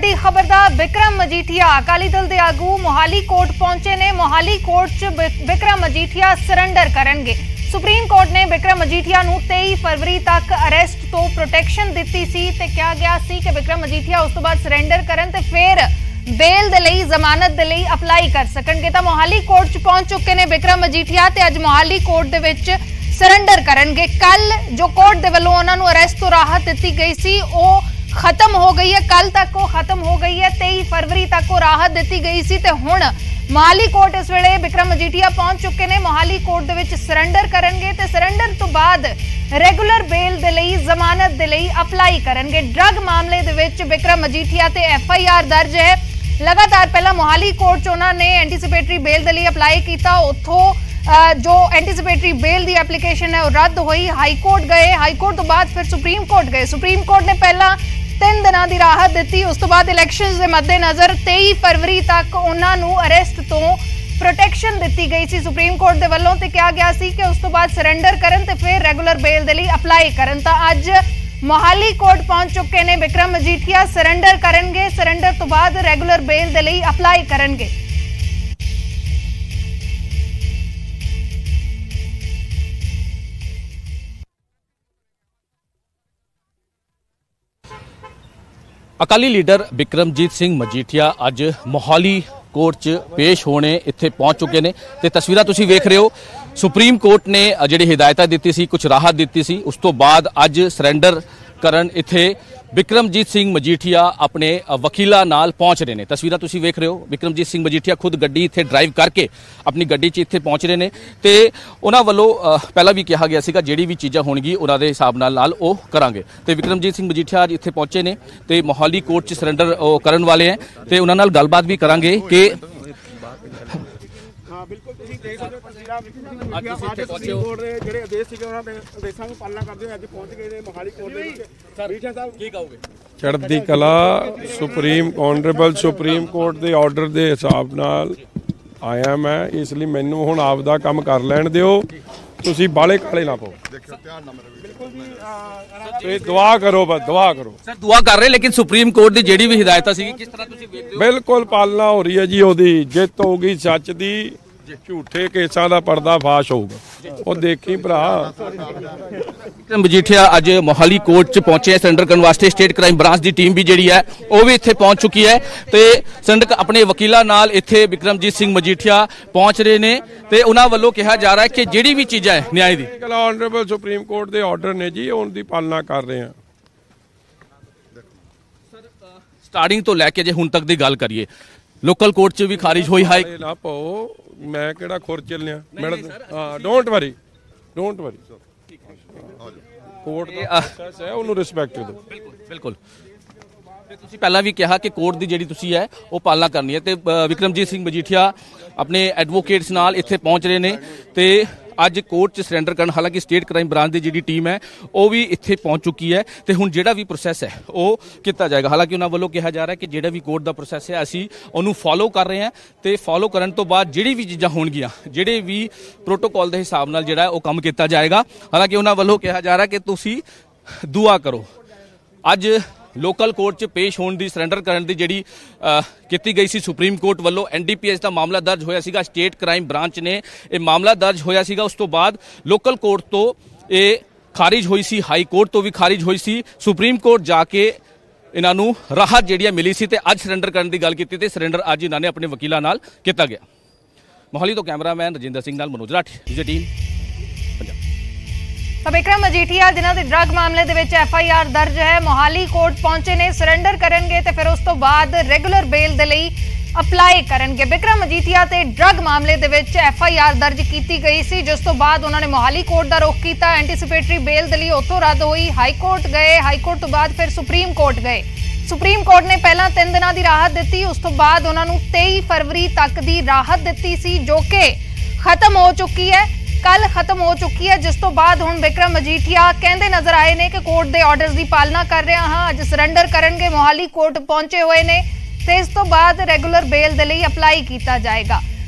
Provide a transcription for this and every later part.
बड़ी खबर दा बिक्रम मजीठिया अकाली दल के आगू मोहाली कोर्ट पहुंचे ने। मोहाली कोर्ट च बिक्रम मजीठिया सरैंडर करनगे। सुप्रीम कोर्ट ने बिक्रम मजीठिया नूं 23 फरवरी तक अरेस्ट तो प्रोटेक्शन दी सी ते कहा गया सी कि बिक्रम मजीठिया उस तो बाद सरैंडर करन ते फिर बेल दे लई जमानत दे लई अप्लाई कर सकणगे। तां मोहाली कोर्ट च पहुंच चुके ने बिक्रम मजीठिया ते अज मोहाली कोर्ट दे विच सरैंडर करनगे। कल जो कोर्ट दे वल्लों उन्हां नूं अरेस्ट तो राहत दी गई सी वो खत्म हो गई है। कल तक वो खत्म हो गई है। 23 फरवरी तक वो राहत दी गई सी ते हुण मोहाली कोर्ट इस वेले बिक्रम मजीठिया पहुंच चुके ने। मोहाली कोर्ट दे विच सरैंडर करनगे ते सरैंडर तो बाद रेगुलर बेल दे लई जमानत दे लई अप्लाई करनगे। ड्रग मामले दे विच बिक्रम मजीठिया ते FIR दर्ज है। लगातार पहला मोहाली कोर्ट च उन्होंने एंटीसिपेटरी बेल दे लई अप्लाई किया, उत्थों जो एंटीसिपेटरी बेल दी एप्लीकेशन है वो रद्द हुई। हाईकोर्ट गए, हाईकोर्ट तो बाद फिर सुप्रीम कोर्ट गए। सुप्रीम कोर्ट ने पहला 3 दिनों की राहत दी, उस तो बाद इलैक्शंस के मद्देनज़र 23 फरवरी तक उन्होंने अरेस्ट तो प्रोटेक्शन दी गई सी सुप्रीम कोर्ट के वलों ते कहा गया सी कि उस तो बाद सरैंडर करन ते फिर रेगुलर बेल दे लई अप्लाई करन। तां अज मोहाली कोर्ट पहुंच चुके ने बिक्रम मजीठिया, सरैंडर करनगे। सरैंडर तो बाद रेगुलर बेल दे लई अप्लाई करनगे। अकाली लीडर बिक्रमजीत सिंह मजीठिया अज मोहाली कोर्ट च पेश होने इत्थे पहुंच चुके ने ते तस्वीरां तुसीं वेख रहे हो। सुप्रीम कोर्ट ने जिहड़ी हिदायतां दित्ती सी, कुछ राहत दित्ती सी, उस तो बाद अज सरैंडर करन इत्थे बिक्रमजीत सिंह मजीठिया अपने वकीलां नाल पहुंच रहे हैं। तस्वीरां तुसीं वेख रहे हो। बिक्रमजीत सिंह मजीठिया खुद गड्डी इत्थे ड्राइव करके अपनी गड्डी च इत्थे पहुंच रहे हैं ते उन्हां वल्लों पहला भी कहा गया सीगा जिहड़ी भी चीज़ां होणगी उन्हां दे हिसाब नाल ओह करांगे। ते बिक्रमजीत सिंह मजीठिया अज इत्थे पहुंचे ने ते मोहाली कोर्ट च सरैंडर करन वाले हैं ते उन्हां नाल गलबात भी करांगे कि बिल्कुल ਤੁਸੀਂ ਦੇਖ ਸਕਦੇ ਹੋ ਤਸਵੀਰਾਂ ਅੱਜ ਸੁਪਰੀਮ ਕੋਰਟ ਦੇ ਜਿਹੜੇ ਆਦੇਸ਼ ਸੀਗੇ ਉਹਨਾਂ ਦੇ ਆਦੇਸ਼ਾਂ ਨੂੰ ਪਾਲਣਾ ਕਰਦੇ ਹੋਏ ਅੱਜ ਪਹੁੰਚ ਗਏ ਨੇ ਮੋਹਾਲੀ ਕੋਰਟ ਦੇ ਵਿੱਚ। ਮੀਠਾ ਸਾਹਿਬ ਕੀ ਕਹੋਗੇ? ਚੜ੍ਹਦੀ ਕਲਾ ਸੁਪਰੀਮ ਆਨਰੇਬਲ ਸੁਪਰੀਮ ਕੋਰਟ ਦੇ ਆਰਡਰ ਦੇ ਹਿਸਾਬ ਨਾਲ ਆਇਆ ਮੈਂ, ਇਸ ਲਈ ਮੈਨੂੰ ਹੁਣ ਆਪ ਦਾ ਕੰਮ ਕਰ ਲੈਣ ਦਿਓ, ਤੁਸੀਂ ਬਾਲੇ ਕਾਲੇ ਨਾ ਪਾਓ। ਤੇ ਦੁਆ ਕਰੋ, ਬਸ ਦੁਆ ਕਰੋ। ਸਰ ਦੁਆ ਕਰ ਰਹੇ ਲੇਕਿਨ ਸੁਪਰੀਮ ਕੋਰਟ ਦੀ ਜਿਹੜੀ ਵੀ ਹਦਾਇਤਾਂ ਸੀ ਕਿਸ ਤਰ੍ਹਾਂ ਤੁਸੀਂ ਵੇਖਦੇ ਹੋ? ਬਿਲਕੁਲ ਪਾਲਣਾ ਹੋ ਰਹੀ ਹੈ ਜੀ, ਉਹਦੀ ਜਿੱਤ ਹੋਊਗੀ ਸੱਚ ਦੀ, ਝੂਠੇ ਕੇਸਾਂ ਦਾ ਪਰਦਾ ਫਾਸ਼ ਹੋਊਗਾ। ਉਹ ਦੇਖੀ ਭਰਾ। मजीठिया अज मोहाली कोर्ट च पहुंचे सरैंडर करने वास्ते। स्टेट क्राइम ब्रांच की टीम भी जी है वह भी इत्थे पहुंच चुकी है तो सरैंडर अपने वकीलों नाल इत्थे बिक्रमजीत सिंह मजीठिया पहुंच रहे ने ते उन्हां वल्लों कहा जा रहा है कि जिहड़ी भी चीज़ां है न्याय दी ऑनरेबल सुप्रीम कोर्ट के ऑर्डर ने जी उनकी पालना कर रहे हैं। स्टार्टिंग तो लैके जे हुण तक की गल करिए लोकल कोर्ट च भी खारिज हुई है ना पाओ, मैं किहड़ा खुर चलिया मैडम। डोंट वरी कोर्ट दा प्रोसेस है उन्होंने रिस्पैक्ट दो। बिल्कुल तुसीं पहला भी कहा कि कोर्ट की जिहड़ी तुसीं है वो पालना करनी है। तो बिक्रमजीत सिंह मजीठिया अपने एडवोकेट्स नाल इत्थे पहुंच रहे हैं तो अज कोर्ट च सरैंडर करन। हालांकि स्टेट क्राइम ब्रांच की जिहड़ी टीम है वो भी इत्थे पहुंच चुकी है तो हुण जिहड़ा भी प्रोसैस है वो किया जाएगा। हालांकि उन्होंने वालों कहा जा रहा है कि जिहड़ा भी कोर्ट का प्रोसैस है असीं उहनूं फॉलो कर रहे हैं तो फॉलो करन तो बाद जिहड़ी भी चीज़ां होणगियां जिहड़े भी प्रोटोकॉल के हिसाब नाल जिहड़ा वो काम किया जाएगा। हालांकि उन्होंने वालों कहा जा रहा है कि तुसीं दुआ करो। अज लोकल कोर्ट च पेश होने की सरैंडर करने की जिहड़ी की गई सी सुप्रीम कोर्ट वालों NDPS का मामला दर्ज होया सीगा। स्टेट क्राइम ब्रांच ने यह मामला दर्ज होया सीगा। उस तो बाद लोकल कोर्ट तो ये खारिज हुई सी, हाई कोर्ट तो भी खारिज हुई सी, सुप्रीम कोर्ट जाके इन्हों राहत जिहड़ी मिली सी ते अज सरैंडर करने की गल की ते सरैंडर अज इन्होंने अपने वकीलों नाल किया गया। मोहाली तो कैमरामैन रजिंदर सिंह नाल मनोज राठी, न्यूज़ 18 पंजाब। तो बिक्रम मजीठिया जिन्हों के ड्रग मामले के FIR दर्ज है मोहाली कोर्ट पहुंचे ने, सरैंडर करनगे ते फिर उस तो बाद रेगुलर बेल दे लई अप्लाई करनगे। बिक्रम मजीठिया ते ड्रग मामले के FIR दर्ज की गई सी, जिस तो बाद उन्होंने मोहाली कोर्ट का रुख किया। एंटीसिपेटरी बेल दे लई उत्थों रद्द हुई। हाईकोर्ट गए, हाईकोर्ट तो बाद फिर सुप्रीम कोर्ट गए। सुप्रीम कोर्ट ने पहला 3 दिनों की राहत दी, उस तो बाद उन्होंने 23 फरवरी तक की राहत दी सी जो कि खत्म हो चुकी है, कल खत्म हो चुकी है। जिस तो बाद हुण बिक्रम मजीठिया कहते नजर आए ने कि कोर्ट के ऑर्डर्स की पालना कर रहे हाँ, अज सरैंडर करनगे। मोहाली कोर्ट पहुंचे हुए ने ते इस तो बाद रेगुलर बेल दे लई अप्लाई किया जाएगा।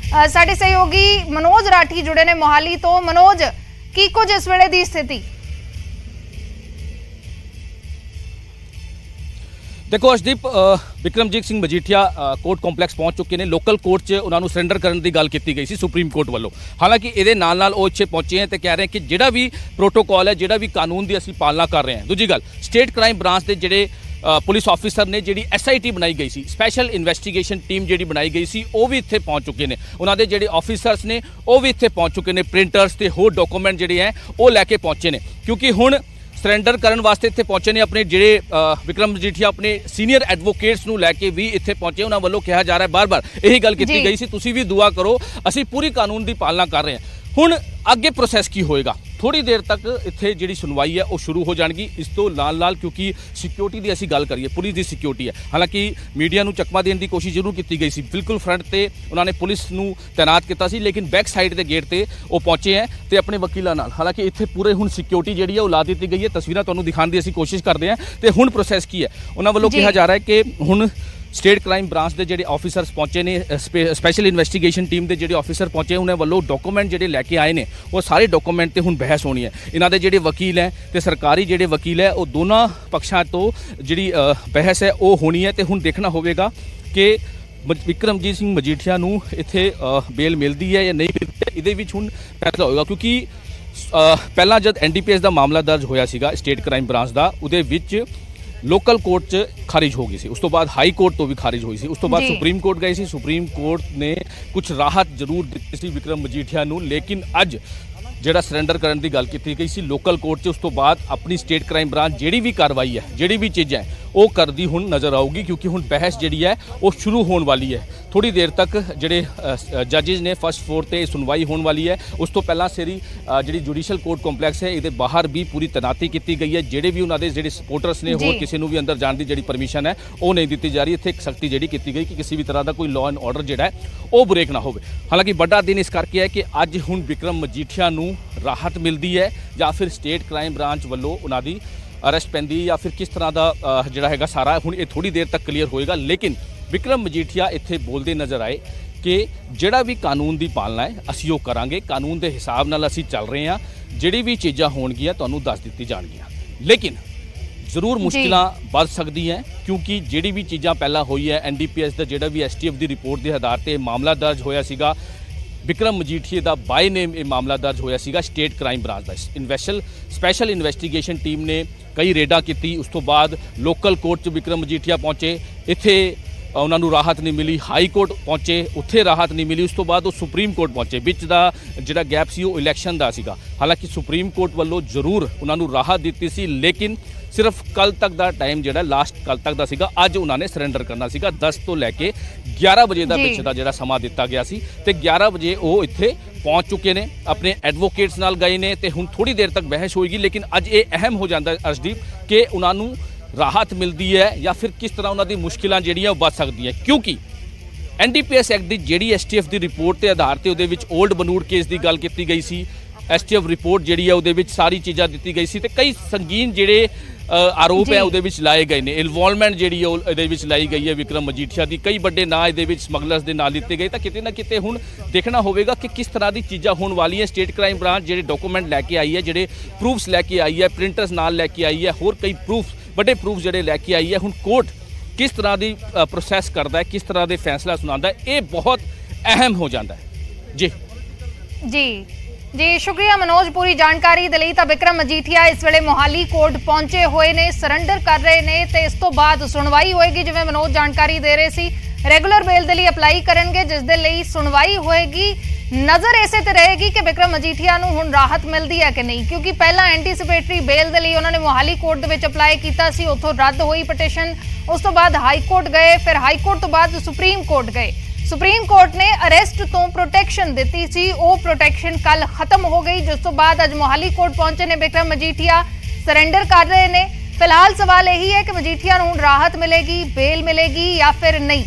साडे सहयोगी मनोज राठी जुड़े ने मोहाली तो। मनोज, की कुछ इस वेले दी स्थिति? देखो अर्शदीप, विक्रमजीत सिंह मजीठिया कोर्ट ਕੰਪਲੈਕਸ पहुंच चुके हैं। लोकल कोर्ट 'ਚ ਉਹਨਾਂ ਨੂੰ ਸਰੈਂਡਰ ਕਰਨ ਦੀ ਗੱਲ ਕੀਤੀ ਗਈ ਸੀ ਸੁਪਰੀਮ ਕੋਰਟ ਵੱਲੋਂ। ਹਾਲਾਂਕਿ ਇਹਦੇ ਨਾਲ ਉਹ ਇੱਥੇ ਪਹੁੰਚੇ हैं ਤੇ ਕਹਿ ਰਹੇ ਕਿ ਜਿਹੜਾ ਵੀ ਪ੍ਰੋਟੋਕਾਲ ਹੈ, ਜਿਹੜਾ ਵੀ ਕਾਨੂੰਨ ਦੀ ਅਸੀਂ ਪਾਲਣਾ ਕਰ ਰਹੇ ਹਾਂ। ਦੂਜੀ ਗੱਲ, ਸਟੇਟ ਕ੍ਰਾਈਮ ਬ੍ਰਾਂਚ ਦੇ ਜਿਹੜੇ ਪੁਲਿਸ ਆਫੀਸਰ ਨੇ, ਜਿਹੜੀ SIT ਬਣਾਈ ਗਈ ਸੀ, ਸਪੈਸ਼ਲ ਇਨਵੈਸਟੀਗੇਸ਼ਨ ਟੀਮ ਜਿਹੜੀ ਬਣਾਈ ਗਈ ਸੀ, ਉਹ ਵੀ ਇੱਥੇ ਪਹੁੰਚ ਚੁੱਕੇ ਨੇ। ਉਹਨਾਂ ਦੇ ਜਿਹੜੇ ਆਫੀਸਰਸ ਨੇ ਉਹ ਵੀ ਇੱਥੇ ਪਹੁੰਚ ਚੁੱਕੇ ਨੇ। ਪ੍ਰਿੰਟਰਸ ਤੇ ਹੋਰ ਡਾਕੂਮੈਂਟ ਜਿਹੜੇ ਹੈ ਉਹ ਲੈ ਕੇ ਪਹੁੰਚੇ ਨੇ, ਕਿਉਂਕਿ ਹੁਣ ਸਰੈਂਡਰ ਕਰਨ ਵਾਸਤੇ ਇੱਥੇ ਪਹੁੰਚੇ ਨੇ। ਆਪਣੇ ਜਿਹੜੇ ਵਿਕਰਮ ਮਜੀਠੀਆ ਆਪਣੇ ਸੀਨੀਅਰ ਐਡਵੋਕੇਟਸ ਨੂੰ ਲੈ ਕੇ ਵੀ ਇੱਥੇ ਪਹੁੰਚੇ। ਉਹਨਾਂ ਵੱਲੋਂ ਕਿਹਾ ਜਾ ਰਿਹਾ, ਬਾਰ-ਬਾਰ ਇਹੀ ਗੱਲ ਕੀਤੀ ਗਈ ਸੀ, ਤੁਸੀਂ ਵੀ ਦੁਆ ਕਰੋ, ਅਸੀਂ ਪੂਰੀ ਕਾਨੂੰਨ ਦੀ ਪਾਲਣਾ ਕਰ ਰਹੇ ਹਾਂ। ਹੁਣ ਅੱਗੇ ਪ੍ਰੋਸੈਸ ਕੀ ਹੋਏਗਾ? ਥੋੜੀ ਦੇਰ ਤੱਕ ਇੱਥੇ ਜਿਹੜੀ ਸੁਣਵਾਈ ਹੈ ਉਹ ਸ਼ੁਰੂ ਹੋ ਜਾਣਗੀ। ਇਸ ਤੋਂ ਨਾਲ ਕਿਉਂਕਿ ਸਿਕਿਉਰਿਟੀ ਦੀ ਅਸੀਂ ਗੱਲ ਕਰੀਏ, ਪੁਲਿਸ ਦੀ ਸਿਕਿਉਰਿਟੀ ਹੈ। ਹਾਲਾਂਕਿ ਮੀਡੀਆ ਨੂੰ ਚਕਮਾ ਦੇਣ ਦੀ ਕੋਸ਼ਿਸ਼ ਜ਼ਰੂਰ ਕੀਤੀ ਗਈ ਸੀ, ਬਿਲਕੁਲ ਫਰੰਟ ਤੇ ਉਹਨਾਂ ਨੇ ਪੁਲਿਸ ਨੂੰ ਤੈਨਾਤ ਕੀਤਾ ਸੀ, ਲੇਕਿਨ ਬੈਕ ਸਾਈਡ ਦੇ ਗੇਟ ਤੇ ਉਹ ਪਹੁੰਚੇ ਹੈ ਤੇ ਆਪਣੇ ਵਕੀਲਾਂ ਨਾਲ। ਹਾਲਾਂਕਿ ਇੱਥੇ ਪੂਰੇ ਹੁਣ ਸਿਕਿਉਰਿਟੀ ਜਿਹੜੀ ਹੈ ਉਹ ਲਾ ਦਿੱਤੀ ਗਈ ਹੈ। ਤਸਵੀਰਾਂ ਤੁਹਾਨੂੰ ਦਿਖਾਉਣ ਦੀ ਅਸੀਂ ਕੋਸ਼ਿਸ਼ ਕਰਦੇ ਹਾਂ। ਤੇ ਹੁਣ ਪ੍ਰੋਸੈਸ ਕੀ ਹੈ? ਉਹਨਾਂ ਵੱਲੋਂ ਕਿਹਾ ਜਾ ਰਿਹਾ ਹੈ ਕਿ ਹੁਣ ਸਟੇਟ ਕ੍ਰਾਈਮ ਬ੍ਰਾਂਚ ਦੇ ਜਿਹੜੇ ਆਫੀਸਰਸ ਪਹੁੰਚੇ ਨੇ, ਸਪੈਸ਼ਲ ਇਨਵੈਸਟੀਗੇਸ਼ਨ ਟੀਮ ਦੇ ਜਿਹੜੇ ਆਫੀਸਰ ਪਹੁੰਚੇ, ਉਹਨਾਂ ਵੱਲੋਂ ਡਾਕੂਮੈਂਟ ਜਿਹੜੇ ਲੈ ਕੇ ਆਏ ਨੇ, ਉਹ ਸਾਰੇ ਡਾਕੂਮੈਂਟ ਤੇ ਹੁਣ ਬਹਿਸ ਹੋਣੀ ਹੈ। ਇਹਨਾਂ ਦੇ ਜਿਹੜੇ ਵਕੀਲ ਹੈ ਤੇ ਸਰਕਾਰੀ ਜਿਹੜੇ ਵਕੀਲ ਹੈ, ਉਹ ਦੋਨਾਂ ਪੱਖਾਂ ਤੋਂ ਜਿਹੜੀ ਬਹਿਸ ਹੈ ਉਹ ਹੋਣੀ ਹੈ। ਤੇ ਹੁਣ ਦੇਖਣਾ ਹੋਵੇਗਾ ਕਿ ਵਿਕਰਮਜੀਤ ਸਿੰਘ ਮਜੀਠੀਆ ਨੂੰ ਇੱਥੇ ਬੇਲ ਮਿਲਦੀ ਹੈ ਜਾਂ ਨਹੀਂ ਮਿਲਦੀ। ਇਹਦੇ ਵਿੱਚ ਹੁਣ ਫੈਸਲਾ ਹੋਏਗਾ, ਕਿਉਂਕਿ ਪਹਿਲਾਂ ਜਦ NDPS ਦਾ ਮਾਮਲਾ ਦਰਜ ਹੋਇਆ ਸੀਗਾ ਸਟੇਟ ਕ੍ਰਾਈਮ ਬ੍ਰਾਂਚ ਦਾ, ਉਹਦੇ ਵਿੱਚ ਲੋਕਲ ਕੋਰਟ 'ਚ ਖਾਰਿਜ ਹੋ ਗਈ ਸੀ। ਉਸ ਤੋਂ ਬਾਅਦ ਹਾਈ ਕੋਰਟ ਤੋਂ ਵੀ ਖਾਰਿਜ ਹੋਈ ਸੀ। ਉਸ ਤੋਂ ਬਾਅਦ ਸੁਪਰੀਮ ਕੋਰਟ ਗਈ ਸੀ। ਸੁਪਰੀਮ ਕੋਰਟ ਨੇ ਕੁਝ ਰਾਹਤ ਜ਼ਰੂਰ ਦਿੱਤੀ ਸੀ ਵਿਕਰਮ ਮਜੀਠੀਆ ਨੂੰ, ਲੇਕਿਨ ਅੱਜ ਜਿਹੜਾ ਸਰੈਂਡਰ ਕਰਨ ਦੀ ਗੱਲ ਕੀਤੀ ਗਈ ਸੀ ਲੋਕਲ ਕੋਰਟ 'ਚ, ਉਸ ਤੋਂ ਬਾਅਦ ਆਪਣੀ ਸਟੇਟ ਕ੍ਰਾਈਮ ਬ੍ਰਾਂਚ ਜਿਹੜੀ ਵੀ ਕਾਰਵਾਈ ਹੈ, ਜਿਹੜੀ ਵੀ ਚੀਜ਼ਾਂ ਹੈ, ਉਹ ਕਰਦੀ ਹੁਣ ਨਜ਼ਰ ਆਊਗੀ, ਕਿਉਂਕਿ ਹੁਣ ਬਹਿਸ ਜਿਹੜੀ ਹੈ ਉਹ ਸ਼ੁਰੂ ਹੋਣ ਵਾਲੀ ਹੈ। ਥੋੜੀ ਦੇਰ ਤੱਕ ਜਿਹੜੇ ਜੱਜਿਸ ਨੇ ਫਸਟ ਫਲੋਰ ਤੇ ਸੁਣਵਾਈ ਹੋਣ ਵਾਲੀ ਹੈ। ਉਸ ਤੋਂ ਪਹਿਲਾਂ ਜਿਹੜੀ ਜੁਡੀਸ਼ੀਅਲ ਕੋਰਟ ਕੰਪਲੈਕਸ ਹੈ, ਇਹਦੇ ਬਾਹਰ ਵੀ ਪੂਰੀ ਤੈਨਾਤੀ ਕੀਤੀ ਗਈ ਹੈ। ਜਿਹੜੇ ਵੀ ਉਹਨਾਂ ਦੇ ਜਿਹੜੇ ਸਪੋਰਟਰਸ ਨੇ, ਹੋਰ ਕਿਸੇ ਨੂੰ ਵੀ ਅੰਦਰ ਜਾਣ ਦੀ ਜਿਹੜੀ ਪਰਮਿਸ਼ਨ ਹੈ ਉਹ ਨਹੀਂ ਦਿੱਤੀ ਜਾ ਰਹੀ। ਇੱਥੇ ਇੱਕ ਸਖਤੀ ਜਿਹੜੀ ਕੀਤੀ ਗਈ ਕਿ ਕਿਸੇ ਵੀ ਤਰ੍ਹਾਂ ਦਾ ਕੋਈ ਲਾਅ ਐਂਡ ਆਰਡਰ ਜਿਹੜਾ ਹੈ ਉਹ ਬ੍ਰੇਕ ਨਾ ਹੋਵੇ। ਹਾਲਾਂਕਿ ਵੱਡਾ ਦਿਨ ਇਸ ਕਰਕੇ ਹੈ ਕਿ ਅੱਜ ਹੁਣ ਵਿਕਰਮ ਮਜੀਠੀਆ ਨੂੰ ਰਾਹਤ ਮਿਲਦੀ ਹੈ ਜਾਂ ਫਿਰ ਸਟੇਟ ਕ੍ਰਾਈਮ ਬ੍ਰਾਂਚ ਵੱਲੋਂ ਉਹਨਾਂ ਦੀ ਅਰੈਸਟ ਪੈਂਦੀ ਜਾਂ ਫਿਰ ਕਿਸ ਤਰ੍ਹਾਂ ਦਾ ਜਿਹੜਾ ਹੈਗਾ ਸਾਰਾ, ਹੁਣ ਇਹ ਥੋੜੀ ਦੇਰ ਤੱਕ ਕਲੀਅਰ ਹੋਏਗਾ। ਲੇਕਿਨ ਵਿਕਰਮ ਮਜੀਠੀਆ ਇੱਥੇ ਬੋਲਦੇ ਨਜ਼ਰ ਆਏ ਕਿ ਜਿਹੜਾ ਵੀ ਕਾਨੂੰਨ ਦੀ ਪਾਲਣਾ ਹੈ ਅਸੀਂ ਉਹ ਕਰਾਂਗੇ, ਕਾਨੂੰਨ ਦੇ ਹਿਸਾਬ ਨਾਲ ਅਸੀਂ ਚੱਲ ਰਹੇ ਹਾਂ, ਜਿਹੜੀ ਵੀ ਚੀਜ਼ਾਂ ਹੋਣਗੀਆਂ ਤੁਹਾਨੂੰ ਦੱਸ ਦਿੱਤੀ ਜਾਣਗੀਆਂ। ਲੇਕਿਨ ਜ਼ਰੂਰ ਮੁਸ਼ਕਿਲਾਂ ਵੱਧ ਸਕਦੀਆਂ, ਕਿਉਂਕਿ ਜਿਹੜੀ ਵੀ ਚੀਜ਼ਾਂ ਪਹਿਲਾਂ ਹੋਈ ਹੈ, NDPS ਦਾ ਜਿਹੜਾ ਵੀ STF ਦੀ ਰਿਪੋਰਟ ਦੇ ਆਧਾਰ ਤੇ ਮਾਮਲਾ ਦਰਜ ਹੋਇਆ ਸੀਗਾ, ਵਿਕਰਮ ਮਜੀਠੀਆ ਦਾ ਬਾਈ ਨੇਮ ਇਹ ਮਾਮਲਾ ਦਰਜ ਹੋਇਆ ਸੀਗਾ ਸਟੇਟ ਕ੍ਰਾਈਮ ਬ੍ਰਾਂਚ ਦਾ। ਸਪੈਸ਼ਲ ਇਨਵੈਸਟੀਗੇਸ਼ਨ ਟੀਮ ਨੇ ਕਈ ਰੇਡਾਂ ਕੀਤੀ। ਉਸ ਤੋਂ ਬਾਅਦ ਲੋਕਲ ਕੋਰਟ 'ਚ ਵਿਕਰਮ ਮਜੀਠੀਆ ਪਹੁੰਚੇ, ਇੱਥੇ ਉਹਨਾਂ ਨੂੰ ਰਾਹਤ ਨਹੀਂ ਮਿਲੀ। ਹਾਈ ਕੋਰਟ ਪਹੁੰਚੇ, ਉੱਥੇ ਰਾਹਤ ਨਹੀਂ ਮਿਲੀ। ਉਸ ਤੋਂ ਬਾਅਦ ਉਹ ਸੁਪਰੀਮ ਕੋਰਟ ਪਹੁੰਚੇ। ਵਿੱਚ ਦਾ ਜਿਹੜਾ ਗੈਪ ਸੀ ਉਹ ਇਲੈਕਸ਼ਨ ਦਾ ਸੀਗਾ। ਹਾਲਾਂਕਿ ਸੁਪਰੀਮ ਕੋਰਟ ਵੱਲੋਂ ਜ਼ਰੂਰ ਉਹਨਾਂ ਨੂੰ ਰਾਹਤ ਦਿੱਤੀ ਸੀ, ਲੇਕਿਨ ਸਿਰਫ ਕੱਲ ਤੱਕ ਦਾ ਟਾਈਮ ਜਿਹੜਾ ਲਾਸਟ ਕੱਲ ਤੱਕ ਦਾ ਸੀਗਾ। ਅੱਜ ਉਹਨਾਂ ਨੇ ਸਰੈਂਡਰ ਕਰਨਾ ਸੀਗਾ। 10 ਤੋਂ ਲੈ ਕੇ 11 ਵਜੇ ਦਾ ਵਿੱਚ ਦਾ ਜਿਹੜਾ ਸਮਾਂ ਦਿੱਤਾ ਗਿਆ ਸੀ, ਤੇ 11 ਵਜੇ ਉਹ ਇੱਥੇ ਪਹੁੰਚ ਚੁੱਕੇ ਨੇ, ਆਪਣੇ ਐਡਵੋਕੇਟਸ ਨਾਲ ਗਏ ਨੇ, ਤੇ ਹੁਣ ਥੋੜੀ ਦੇਰ ਤੱਕ ਬਹਿਸ ਹੋਏਗੀ। ਲੇਕਿਨ ਅੱਜ ਇਹ ਅਹਿਮ ਹੋ ਜਾਂਦਾ ਅਰਸ਼ਦੀਪ ਕਿ ਉਹਨਾਂ ਨੂੰ ਰਾਹਤ ਮਿਲਦੀ ਹੈ ਜਾਂ ਫਿਰ ਕਿਸ ਤਰ੍ਹਾਂ ਉਹਨਾਂ ਦੀ ਮੁਸ਼ਕਿਲਾਂ ਜਿਹੜੀਆਂ ਉਹ ਵੱਧ ਸਕਦੀਆਂ, ਕਿਉਂਕਿ NDPS ਐਕਟ ਦੀ ਜਿਹੜੀ STF ਦੀ ਰਿਪੋਰਟ ਦੇ ਆਧਾਰ ਤੇ ਉਹਦੇ ਵਿੱਚ 올ਡ ਬਨੂੜ ਕੇਸ ਦੀ ਗੱਲ ਕੀਤੀ ਗਈ ਸੀ। STF ਰਿਪੋਰਟ ਜਿਹੜੀ ਹੈ ਉਹਦੇ ਵਿੱਚ ਸਾਰੀ ਚੀਜ਼ਾਂ ਦਿੱਤੀ ਗਈ ਸੀ, ਤੇ ਕਈ ਸੰਗੀਨ ਜਿਹੜੇ ਆਰੋਪ ਹੈ ਉਹਦੇ ਵਿੱਚ ਲਾਏ ਗਏ ਨੇ। ਇਨਵੋਲਵਮੈਂਟ ਜਿਹੜੀ ਉਹ ਇਹਦੇ ਵਿੱਚ ਲਾਈ ਗਈ ਹੈ ਵਿਕਰਮ ਮਜੀਠੀਆ ਦੀ, ਕਈ ਵੱਡੇ ਨਾਂ ਇਹਦੇ ਵਿੱਚ ਸਮਗਲਰਸ ਦੇ ਨਾਂ ਦਿੱਤੇ ਗਏ। ਤਾਂ ਕਿਤੇ ਨਾ ਕਿਤੇ ਹੁਣ ਦੇਖਣਾ ਹੋਵੇਗਾ ਕਿ ਕਿਸ ਤਰ੍ਹਾਂ ਦੀ ਚੀਜ਼ਾਂ ਹੋਣ ਵਾਲੀਆਂ। ਸਟੇਟ ਕ੍ਰਾਈਮ ਬ੍ਰਾਂਚ ਜਿਹੜੇ ਡਾਕੂਮੈਂਟ ਲੈ ਕੇ ਆਈ ਹੈ, ਜਿਹੜੇ ਪ੍ਰੂਫਸ ਲੈ ਕੇ ਆਈ ਹੈ, ਪ੍ਰਿੰਟਰਸ ਨਾਲ ਲੈ ਕੇ ਆਈ ਹੈ, ਹੋਰ ਕਈ ਵੱਡੇ ਪ੍ਰੂਫ ਜਿਹੜੇ ਲੈ ਕੇ ਆਈ ਹੈ, ਹੁਣ ਕੋਰਟ ਕਿਸ ਤਰ੍ਹਾਂ ਦੀ ਪ੍ਰੋਸੈਸ ਕਰਦਾ ਹੈ, ਕਿਸ ਤਰ੍ਹਾਂ ਦੇ ਫੈਸਲਾ ਸੁਣਾਉਂਦਾ ਹੈ, ਇਹ ਬਹੁਤ ਅਹਿਮ ਹੋ ਜਾਂਦਾ ਹੈ। जी शुक्रिया मनोज पूरी जानकारी दे लई। तां विक्रम मजीठिया इस वेले मोहाली कोर्ट पहुंचे हुए ने, सरैंडर कर रहे ने, ते इस तो बाद सुनवाई होएगी। जिवें मनोज जानकारी दे रहे सी, रेगुलर बेल दे लई अपलाई करनगे, जिस दे लई सुनवाई होएगी। नज़र इसे ते रहेगी कि विक्रम मजीठिया नूं हुण राहत मिलदी है कि नहीं, क्योंकि पहला एंटीसिपेटरी बेल दे लई उन्होंने मोहाली कोर्ट दे विच अपलाई कीता सी, उत्थों रद्द होई पटिशन। उस तो बाद हाई कोर्ट गए, फिर हाई कोर्ट तो बाद सुप्रीम कोर्ट गए। सुप्रीम कोर्ट ने अरेस्ट तो प्रोटेक्शन दी सी, वो प्रोटेक्शन कल खत्म हो गई, जिस तो बाद अज मोहाली कोर्ट पहुंचे ने विक्रम मजीठिया, सरेंडर कर रहे हैं। फिलहाल सवाल यही है कि मजीठिया नूं राहत मिलेगी, बेल मिलेगी या फिर नहीं।